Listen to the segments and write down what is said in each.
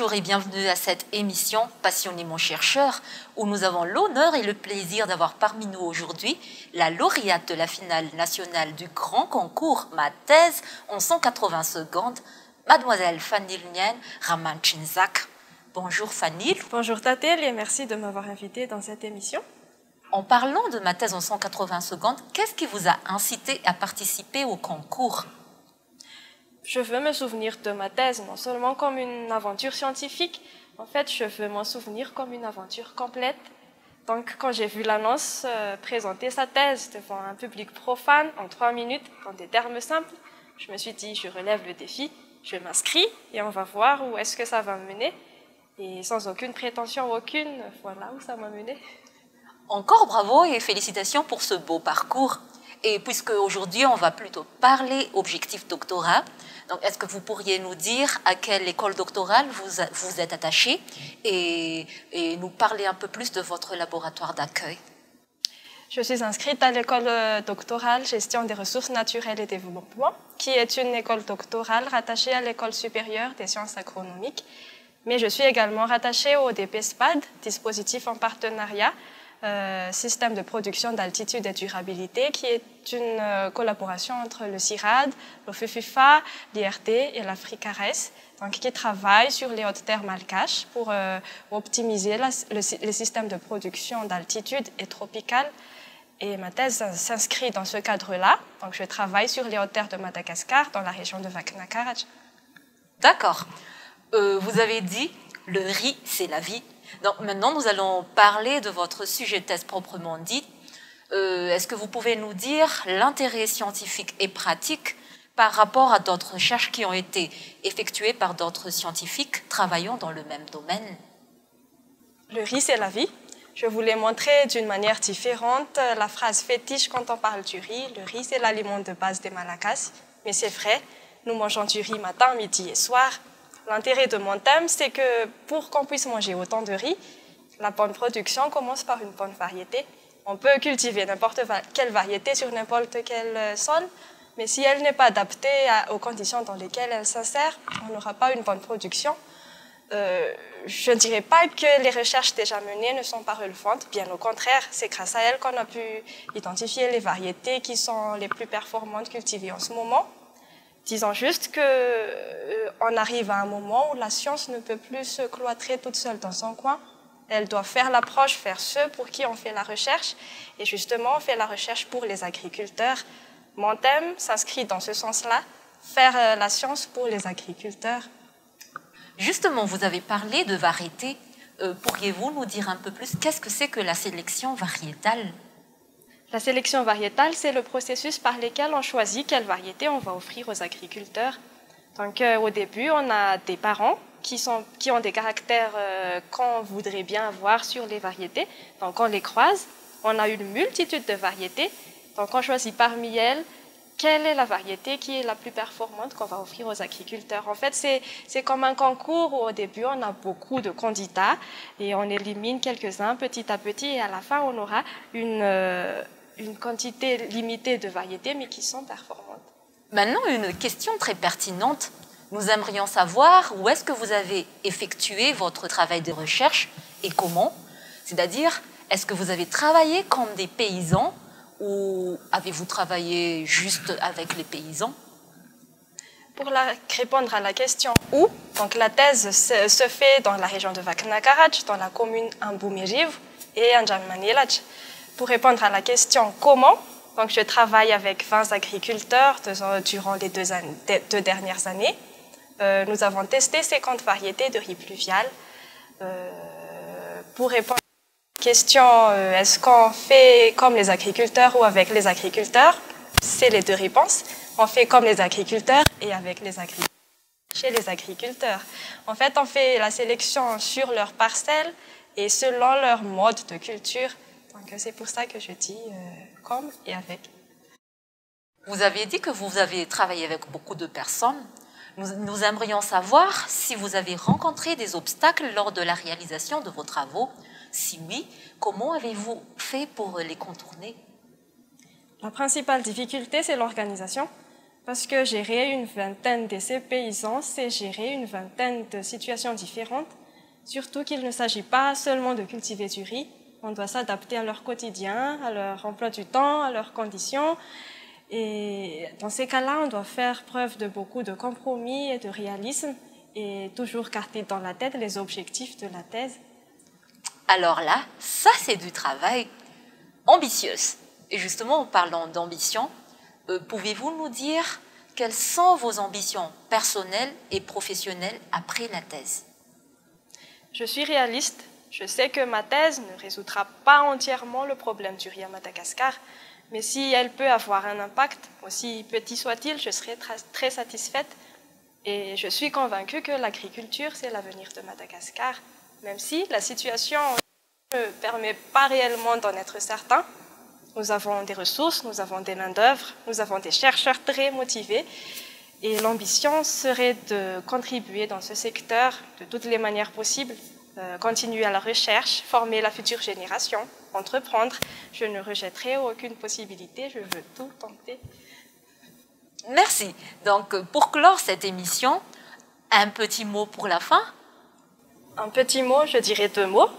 Bonjour et bienvenue à cette émission Passionnément chercheur où nous avons l'honneur et le plaisir d'avoir parmi nous aujourd'hui la lauréate de la finale nationale du grand concours Ma thèse en 180 secondes, mademoiselle Fanil Nien Ramanchinzak. Bonjour Fanil. Bonjour Tatel et merci de m'avoir invitée dans cette émission. En parlant de Ma thèse en 180 secondes, qu'est-ce qui vous a incité à participer au concours ? Je veux me souvenir de ma thèse non seulement comme une aventure scientifique, en fait je veux m'en souvenir comme une aventure complète. Donc quand j'ai vu l'annonce présenter sa thèse devant un public profane en 3 minutes dans des termes simples, je me suis dit je relève le défi, je m'inscris et on va voir où est-ce que ça va me mener. Et sans aucune prétention aucune, voilà où ça m'a mené. Encore bravo et félicitations pour ce beau parcours. Et puisque aujourd'hui on va plutôt parler objectif doctorat, donc est-ce que vous pourriez nous dire à quelle école doctorale vous êtes attaché et nous parler un peu plus de votre laboratoire d'accueil? Je suis inscrite à l'école doctorale Gestion des ressources naturelles et développement, qui est une école doctorale rattachée à l'école supérieure des sciences agronomiques. Mais je suis également rattachée au DPSPAD, dispositif en partenariat, système de production d'altitude et durabilité, qui est une collaboration entre le CIRAD, l'OFUFA, l'IRD et l'Africares, donc qui travaille sur les hautes terres malgaches pour optimiser le système de production d'altitude et tropicale. Et ma thèse s'inscrit dans ce cadre-là. Donc je travaille sur les hautes terres de Madagascar, dans la région de Vakna-Karaj. D'accord. Vous avez dit, le riz, c'est la vie. Donc maintenant, nous allons parler de votre sujet de thèse proprement dit. Est-ce que vous pouvez nous dire l'intérêt scientifique et pratique par rapport à d'autres recherches qui ont été effectuées par d'autres scientifiques travaillant dans le même domaine? Le riz, c'est la vie. Je voulais montrer d'une manière différente la phrase fétiche quand on parle du riz. Le riz, c'est l'aliment de base des Malagasy. Mais c'est vrai, nous mangeons du riz matin, midi et soir. L'intérêt de mon thème, c'est que pour qu'on puisse manger autant de riz, la bonne production commence par une bonne variété. On peut cultiver n'importe quelle variété sur n'importe quel sol, mais si elle n'est pas adaptée aux conditions dans lesquelles elle s'insère, on n'aura pas une bonne production. Je ne dirais pas que les recherches déjà menées ne sont pas relevantes, bien au contraire, c'est grâce à elles qu'on a pu identifier les variétés qui sont les plus performantes cultivées en ce moment. Disons juste qu'on arrive à un moment où la science ne peut plus se cloîtrer toute seule dans son coin. Elle doit faire l'approche, faire ceux pour qui on fait la recherche. Et justement, on fait la recherche pour les agriculteurs. Mon thème s'inscrit dans ce sens-là, faire la science pour les agriculteurs. Justement, vous avez parlé de variété. Pourriez-vous nous dire un peu plus qu'est-ce que c'est que la sélection variétale? La sélection variétale, c'est le processus par lequel on choisit quelle variété on va offrir aux agriculteurs. Donc, au début, on a des parents qui ont des caractères qu'on voudrait bien avoir sur les variétés. Donc, on les croise. On a une multitude de variétés. Donc, on choisit parmi elles quelle est la variété qui est la plus performante qu'on va offrir aux agriculteurs. En fait, c'est comme un concours où au début, on a beaucoup de candidats et on élimine quelques-uns petit à petit et à la fin, on aura une quantité limitée de variétés, mais qui sont performantes. Maintenant, une question très pertinente. Nous aimerions savoir où est-ce que vous avez effectué votre travail de recherche et comment. C'est-à-dire, est-ce que vous avez travaillé comme des paysans ou avez-vous travaillé juste avec les paysans? Pour répondre à la question où, donc la thèse se fait dans la région de Vakna-Karaj, dans la commune Amboumiriv et Anjanmanilaj. Pour répondre à la question comment, donc je travaille avec 20 agriculteurs durant les deux dernières années. Nous avons testé 50 variétés de riz pluvial. Pour répondre à la question est-ce qu'on fait comme les agriculteurs ou avec les agriculteurs, c'est les deux réponses. On fait comme les agriculteurs et avec les agriculteurs. Chez les agriculteurs, en fait, on fait la sélection sur leurs parcelles et selon leur mode de culture. Donc, c'est pour ça que je dis comme et avec. Vous avez dit que vous avez travaillé avec beaucoup de personnes. Nous aimerions savoir si vous avez rencontré des obstacles lors de la réalisation de vos travaux. Si oui, comment avez-vous fait pour les contourner? La principale difficulté, c'est l'organisation. Parce que gérer une vingtaine d'essais paysans, c'est gérer une vingtaine de situations différentes. Surtout qu'il ne s'agit pas seulement de cultiver du riz. On doit s'adapter à leur quotidien, à leur emploi du temps, à leurs conditions. Et dans ces cas-là, on doit faire preuve de beaucoup de compromis et de réalisme et toujours garder dans la tête les objectifs de la thèse. Alors là, ça c'est du travail ambitieuse. Et justement, en parlant d'ambition, pouvez-vous nous dire quelles sont vos ambitions personnelles et professionnelles après la thèse? Je suis réaliste. Je sais que ma thèse ne résoudra pas entièrement le problème du riz à Madagascar, mais si elle peut avoir un impact, aussi petit soit-il, je serai très satisfaite. Et je suis convaincue que l'agriculture, c'est l'avenir de Madagascar, même si la situation ne permet pas réellement d'en être certain. Nous avons des ressources, nous avons des main-d'œuvre, nous avons des chercheurs très motivés. Et l'ambition serait de contribuer dans ce secteur de toutes les manières possibles, continuer à la recherche, former la future génération, entreprendre. Je ne rejetterai aucune possibilité, je veux tout tenter. Merci. Donc, pour clore cette émission, un petit mot pour la fin? Un petit mot, je dirais 2 mots.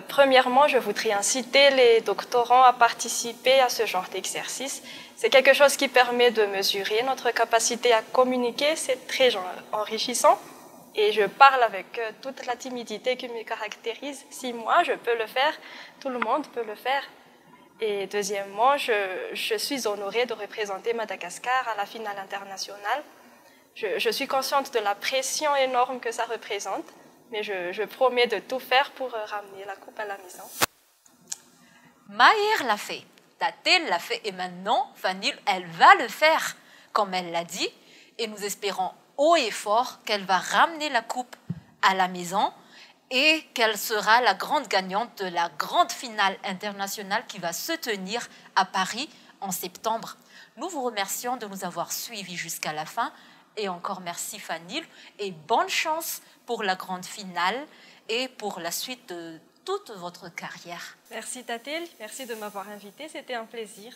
Premièrement, je voudrais inciter les doctorants à participer à ce genre d'exercice. C'est quelque chose qui permet de mesurer notre capacité à communiquer, c'est très enrichissant. Et je parle avec toute la timidité qui me caractérise. Si moi, je peux le faire, tout le monde peut le faire. Et deuxièmement, je suis honorée de représenter Madagascar à la finale internationale. Je suis consciente de la pression énorme que ça représente, mais je promets de tout faire pour ramener la coupe à la maison. Maïr l'a fait, Tatel l'a fait, et maintenant, Fanil, elle va le faire, comme elle l'a dit, et nous espérons haut et fort qu'elle va ramener la coupe à la maison et qu'elle sera la grande gagnante de la grande finale internationale qui va se tenir à Paris en septembre. Nous vous remercions de nous avoir suivis jusqu'à la fin et encore merci Fanil et bonne chance pour la grande finale et pour la suite de toute votre carrière. Merci Tatel, merci de m'avoir invitée, c'était un plaisir.